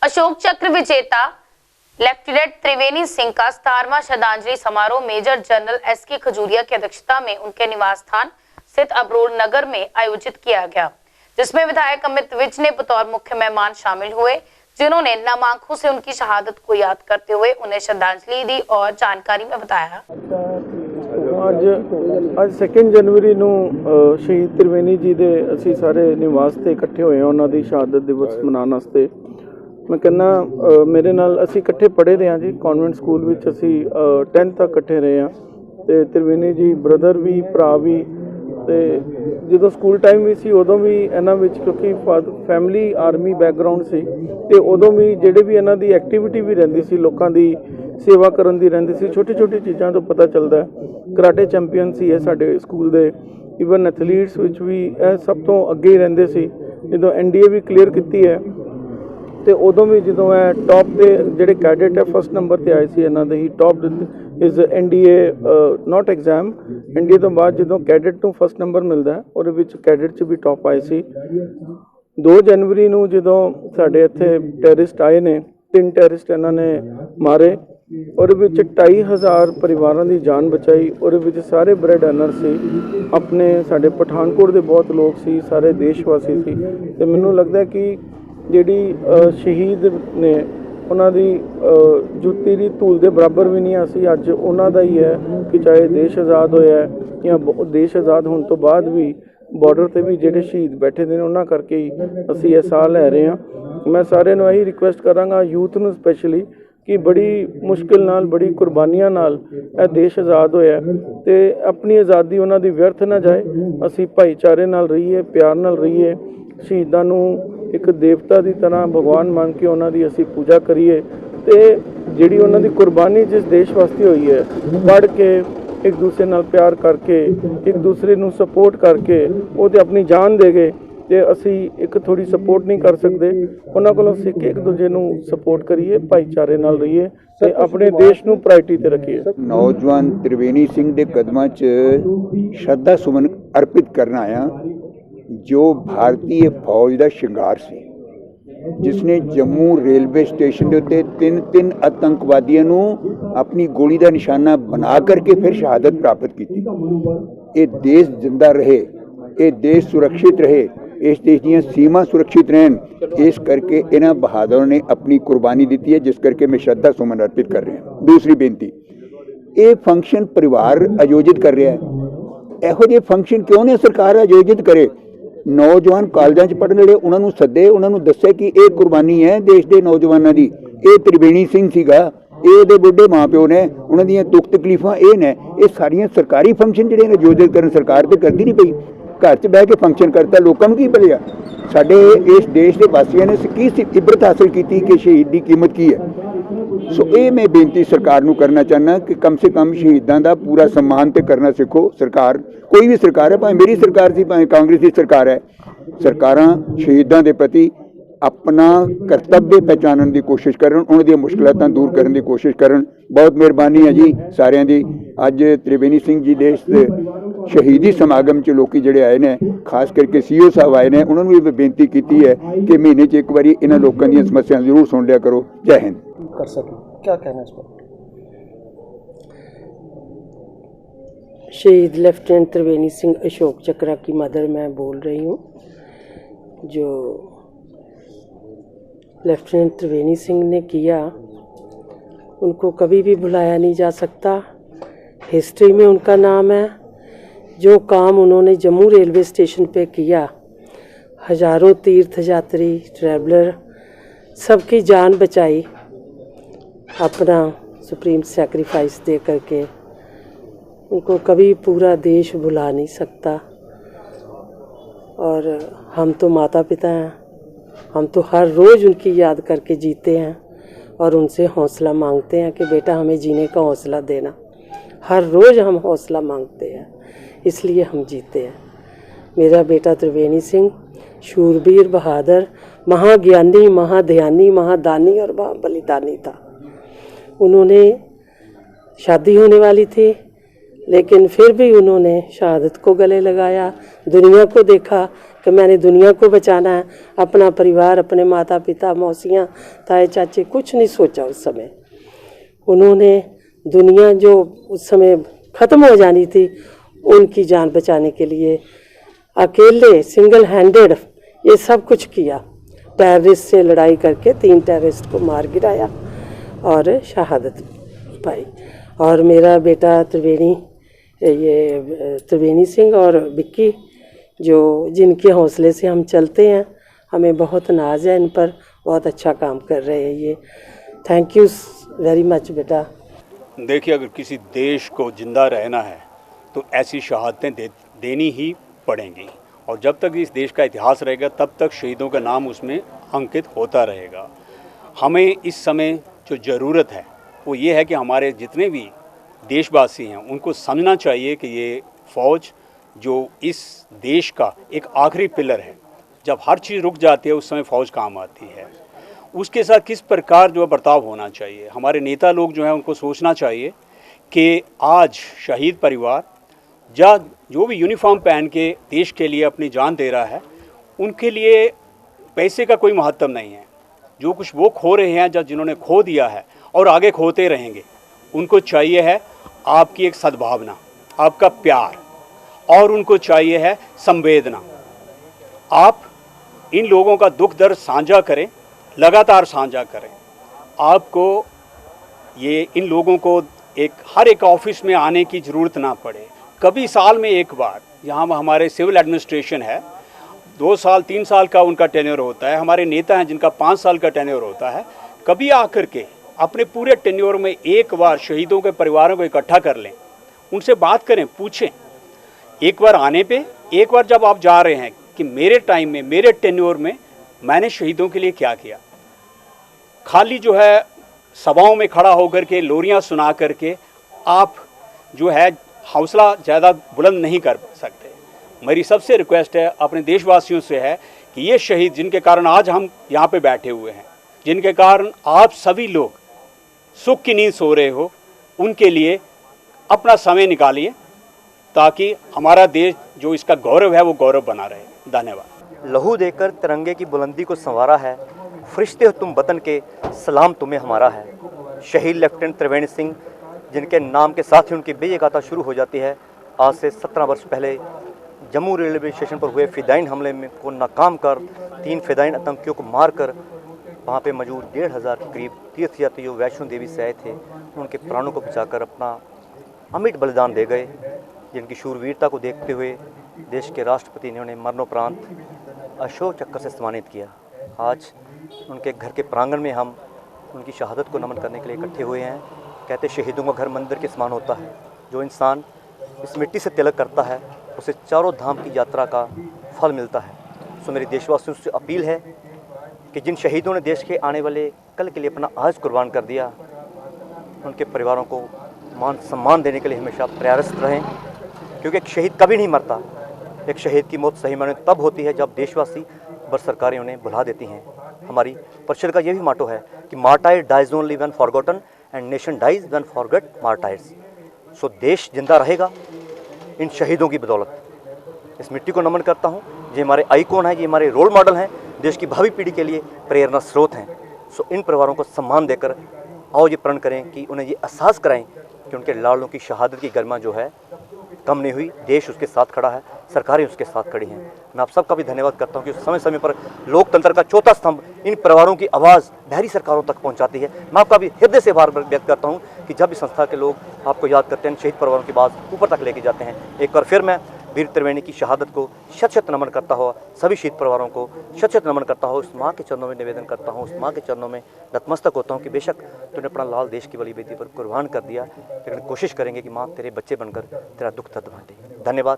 अशोक चक्र विजेता लेफ्टिनेंट त्रिवेणी सिंह का 17वां श्रद्धांजलि समारोह मेजर जनरल एसके खजूरिया की अध्यक्षता में उनके निवास स्थान स्थित अबरोड़ नगर में आयोजित किया गया, जिसमें विधायक अमित विज ने बतौर मुख्य मेहमान शामिल हुए, जिन्होंने नम आंखों से उनकी शहादत को याद करते हुए उन्हें श्रद्धांजलि दी और जानकारी में बताया। ਅੱਜ 2 ਜਨਵਰੀ ਨੂੰ ਸ਼ਹੀਦ त्रिवेणी जी ਦੇ ਅਸੀਂ ਸਾਰੇ ਨਿਵਾਸ ਤੇ ਇਕੱਠੇ ਹੋਏ ਹਾਂ ਉਹਨਾਂ ਦੀ ਸ਼ਹਾਦਤ ਦਿਵਸ ਮਨਾਉਣ ਵਾਸਤੇ। ਮੈਂ ਕਹਿੰਦਾ ਮੇਰੇ ਨਾਲ ਅਸੀਂ ਇਕੱਠੇ ਪੜ੍ਹੇ ਰਹੇ ਹਾਂ ਜੀ, ਕਨਵੈਂਟ ਸਕੂਲ ਵਿੱਚ ਅਸੀਂ 10th ਤੱਕ ਇਕੱਠੇ ਰਹੇ ਹਾਂ ਤੇ त्रिवेणी जी ਬ੍ਰਦਰ ਵੀ ਭਰਾ ਵੀ। ਤੇ ਜਦੋਂ ਸਕੂਲ ਟਾਈਮ ਵੀ ਸੀ ਉਦੋਂ ਵੀ ਇਹਨਾਂ ਵਿੱਚ ਕਿਉਂਕਿ ਫੈਮਿਲੀ ਆਰਮੀ ਬੈਕਗ੍ਰਾਉਂਡ ਸੀ ਤੇ ਉਦੋਂ ਵੀ ਜਿਹੜੇ ਵੀ ਇਹਨਾਂ ਦੀ ਐਕਟੀਵਿਟੀ ਵੀ ਰਹਿੰਦੀ ਸੀ, ਲੋਕਾਂ ਦੀ सेवा करन दी रहिंदी सी। छोटी छोटी चीज़ों तो पता चलता है। कराटे चैंपीयन सी साडे स्कूल दे, ईवन एथलीट्स विच भी सब तो अगे ही रहिंदे सी। जो NDA भी क्लीयर की है तो उदों भी जो है टॉप के जोड़े कैडेट है फर्स्ट नंबर पर आए थे, इन्हों के ही top is NDA not exam. NDA तो बाद जो कैडेट को फर्स्ट नंबर मिलता है और कैडेट च भी टॉप आए सी। 2 जनवरी को जो साढ़े इत्थे टैरिस्ट आए ने, 3 टैरिस्ट इन्होंने मारे और 2500 परिवारों की जान बचाई और सारे ब्रेड अर्नर से अपने साढ़े पठानकोट के बहुत लोग सी, सारे देशवासी सी। तो मैनू लगता है कि जी शहीद ने उन्होंने जुत्ती की धूल के बराबर भी नहीं असी अज उन्हों ही है कि चाहे देश आज़ाद होया या देश आज़ाद होने तो बाद भी बॉर्डर पर भी जोड़े शहीद बैठे ने उन्होंने करके ही असी यह साह लै रहे हैं। मैं सारे यही रिक्वेस्ट कराँगा यूथ में स्पैशली कि बड़ी मुश्किल नाल बड़ी कुर्बानियां नाल देश आज़ाद होया ते अपनी आज़ादी उन्हां दी व्यर्थ ना जाए। असी भाईचारे नाल रहीए, प्यार नाल रहीए, शहीदां नूं एक देवता की तरह भगवान मान के उन्हां दी असी पूजा करिए ते जिहड़ी उन्हां दी कुर्बानी जिस देश वास्ते हुई है पढ़ के एक दूसरे नाल प्यार करके एक दूसरे नूं सपोर्ट करके वो ते अपनी जान दे गए ते असी एक थोड़ी सपोर्ट नहीं कर सकते। उन्हां कोलों सीख के एक दूजे नूं सपोर्ट करिए, भाईचारे नाल रहिए ते अपने देश नूं प्रायोरिटी ते रखिए। नौजवान त्रिवेणी सिंह के कदमां च श्रद्धा सुमन अर्पित करना आया, जो भारतीय फौज का श्रृंगार सी, जिसने जम्मू रेलवे स्टेशन के उत्ते 3 आतंकवादियों नूं अपनी गोली का निशाना बना करके फिर शहादत प्राप्त की। ये देश जिंदा रहे, ये देश सुरक्षित रहे, इस देश दी सीमा सुरक्षित रहन, इस करके इन्हां बहादुरों ने अपनी कुर्बानी दी है, जिस करके मैं श्रद्धा सुमन अर्पित कर रहे हैं। दूसरी बेनती, ये फंक्शन परिवार आयोजित कर रहा है। इहो जिहे फंक्शन क्यों नहीं सरकार आयोजित करे? नौजवान कॉलेजां च पढ़ने वाले उन्होंने सदे, उन्होंने दसे कि ये कुर्बानी है देश के नौजवानों की। ये त्रिवेणी सिंह सीगा, ये बुढ़े माँ प्यो ने, उन्होंने दुख तकलीफां ये ने। ये सारिया सरकारी फंक्शन जिहड़े आयोजित करन सरकार तो करती नहीं पई, घर च बह के फंक्शन करता, लोगों को की भलिया। साडे इस देश के वासियों ने की इबरत हासिल की कि शहीद की कीमत की है। सो ये मैं बेनती सरकार नूं करना चाहना कि कम से कम शहीदों का पूरा सम्मान तो करना सीखो। सरकार कोई भी सरकार है, भावें मेरी सरकार सी, भावें कांग्रेस की सरकार है, सरकारां शहीदों के प्रति अपना कर्तव्य पहचानने की कोशिश करन, उन्होंने मुश्किलां दूर करने की कोशिश करन। बहुत मेहरबानी है जी सारिਆਂ ਦੀ। अज त्रिवेणी सिंह जी देश के शहीदी समागम च लोग जोड़े आए ने, खास करके CO साहब आए ने, उन्होंने भी बेनती की है कि महीने च एक बारी इन्होंने लोगों दी समस्या जरूर सुन लिया करो। जय हिंद। कर सकें क्या कहना इस पर? शहीद लेफ्टिनेंट त्रिवेणी सिंह अशोक चक्रा की मदर मैं बोल रही हूँ। जो लेफ्टिनेंट त्रिवेणी सिंह ने किया उनको कभी भी भुलाया नहीं जा सकता। हिस्ट्री में उनका नाम है। जो काम उन्होंने जम्मू रेलवे स्टेशन पे किया, हज़ारों तीर्थ यात्री ट्रैवलर सबकी जान बचाई, अपना सुप्रीम सैक्रिफाइस दे करके, उनको कभी पूरा देश भुला नहीं सकता। और हम तो माता पिता हैं, हम तो हर रोज़ उनकी याद करके जीते हैं और उनसे हौसला मांगते हैं कि बेटा हमें जीने का हौसला देना। हर रोज़ हम हौसला मांगते हैं, इसलिए हम जीते हैं। मेरा बेटा त्रिवेणी सिंह शूरवीर, बहादुर, महाज्ञानी, महाध्यानी, महादानी और महाबलिदानी था। उन्होंने शादी होने वाली थी लेकिन फिर भी उन्होंने शहादत को गले लगाया, दुनिया को देखा कि मैंने दुनिया को बचाना है, अपना परिवार, अपने माता पिता, मौसियाँ, ताए चाचे, कुछ नहीं सोचा उस समय। उन्होंने दुनिया जो उस समय ख़त्म हो जानी थी, उनकी जान बचाने के लिए अकेले सिंगल हैंडेड ये सब कुछ किया। टेररिस्ट से लड़ाई करके 3 टेररिस्ट को मार गिराया और शहादत पाई। और मेरा बेटा त्रिवेणी सिंह और विक्की, जो जिनके हौसले से हम चलते हैं, हमें बहुत नाज है इन पर, बहुत अच्छा काम कर रहे हैं ये। थैंक यू वेरी मच बेटा। देखिए, अगर किसी देश को जिंदा रहना है तो ऐसी शहादतें देनी ही पड़ेंगी, और जब तक इस देश का इतिहास रहेगा तब तक शहीदों का नाम उसमें अंकित होता रहेगा। हमें इस समय जो ज़रूरत है वो ये है कि हमारे जितने भी देशवासी हैं उनको समझना चाहिए कि ये फ़ौज जो इस देश का एक आखिरी पिलर है, जब हर चीज़ रुक जाती है उस समय फ़ौज काम आती है। उसके साथ किस प्रकार जो बर्ताव होना चाहिए, हमारे नेता लोग जो हैं उनको सोचना चाहिए कि आज शहीद परिवार या जो भी यूनिफॉर्म पहन के देश के लिए अपनी जान दे रहा है, उनके लिए पैसे का कोई महत्व नहीं है। जो कुछ वो खो रहे हैं, या जिन्होंने खो दिया है और आगे खोते रहेंगे, उनको चाहिए है आपकी एक सद्भावना, आपका प्यार, और उनको चाहिए है संवेदना। आप इन लोगों का दुख दर्द साझा करें, लगातार साझा करें। आपको ये इन लोगों को हर एक ऑफिस में आने की ज़रूरत ना पड़े। कभी साल में एक बार, यहाँ हमारे सिविल एडमिनिस्ट्रेशन है, 2 साल 3 साल का उनका टेन्योर होता है। हमारे नेता हैं जिनका 5 साल का टेन्योर होता है। कभी आकर के अपने पूरे टेन्योर में एक बार शहीदों के परिवारों को इकट्ठा कर लें, उनसे बात करें, पूछें। एक बार आने पे, एक बार जब आप जा रहे हैं कि मेरे टाइम में, मेरे टेन्योर में मैंने शहीदों के लिए क्या किया। खाली जो है सभाओं में खड़ा होकर के लोरियां सुना करके आप जो है हौसला ज़्यादा बुलंद नहीं कर सकते। मेरी सबसे रिक्वेस्ट है अपने देशवासियों से है कि ये शहीद जिनके कारण आज हम यहाँ पे बैठे हुए हैं, जिनके कारण आप सभी लोग सुख की नींद सो रहे हो, उनके लिए अपना समय निकालिए ताकि हमारा देश जो इसका गौरव है वो गौरव बना रहे। धन्यवाद। लहू देकर तिरंगे की बुलंदी को संवारा है, फरिश्ते हो तुम वतन के, सलाम तुम्हें हमारा है। शहीद लेफ्टिनेंट त्रिवेणी सिंह, जिनके नाम के साथ ही उनकी बेजे गाथा शुरू हो जाती है, आज से 17 वर्ष पहले जम्मू रेलवे स्टेशन पर हुए फिदाइन हमले में को नाकाम कर 3 फिदाइन आतंकियों को मारकर वहाँ पे मौजूद 1,500 के करीब तीर्थयात्री जो वैष्णो देवी से आए थे, उनके प्राणों को बचाकर अपना अमिट बलिदान दे गए। जिनकी शूरवीरता को देखते हुए देश के राष्ट्रपति ने उन्हें मरणोपरांत अशोक चक्र से सम्मानित किया। आज उनके घर के प्रांगण में हम उनकी शहादत को नमन करने के लिए इकट्ठे हुए हैं। कहते शहीदों का घर मंदिर के समान होता है। जो इंसान इस मिट्टी से तिलक करता है उसे चारों धाम की यात्रा का फल मिलता है। सो मेरी देशवासियों से अपील है कि जिन शहीदों ने देश के आने वाले कल के लिए अपना आज कुर्बान कर दिया, उनके परिवारों को मान सम्मान देने के लिए हमेशा प्रयासरत रहें, क्योंकि एक शहीद कभी नहीं मरता। एक शहीद की मौत सही मायने तब होती है जब देशवासी व सरकारें उन्हें भुला देती हैं। हमारी परिषद का ये भी मोटो है कि martyr dies only when forgotten and nation dies when forget martyrs. So देश जिंदा रहेगा इन शहीदों की बदौलत। इस मिट्टी को नमन करता हूँ। ये हमारे आइकॉन हैं, ये हमारे रोल मॉडल हैं, देश की भावी पीढ़ी के लिए प्रेरणा स्रोत हैं। सो इन परिवारों को सम्मान देकर आओ ये प्रण करें कि उन्हें ये एहसास कराएं कि उनके लाडलों की शहादत की गरिमा जो है कम नहीं हुई। देश उसके साथ खड़ा है, सरकारें उसके साथ खड़ी हैं। मैं आप सबका भी धन्यवाद करता हूं कि समय समय पर लोकतंत्र का चौथा स्तंभ इन परिवारों की आवाज़ बाहरी सरकारों तक पहुंचाती है। मैं आपका भी हृदय से आभार व्यक्त करता हूं कि जब इस संस्था के लोग आपको याद करते हैं, शहीद परिवारों की बात ऊपर तक लेके जाते हैं। एक बार फिर मैं वीर त्रिवेणी की शहादत को शत शत नमन करता हुआ सभी शहीद परिवारों को शत शत नमन करता हूँ। उस माँ के चरणों में निवेदन करता हूँ, उस माँ के चरणों में नतमस्तक होता हूँ कि बेशक तूने अपना लाल देश की बलि बेदी पर कुर्बान कर दिया, लेकिन कोशिश करेंगे कि माँ तेरे बच्चे बनकर तेरा दुख दर्द बांटे। धन्यवाद।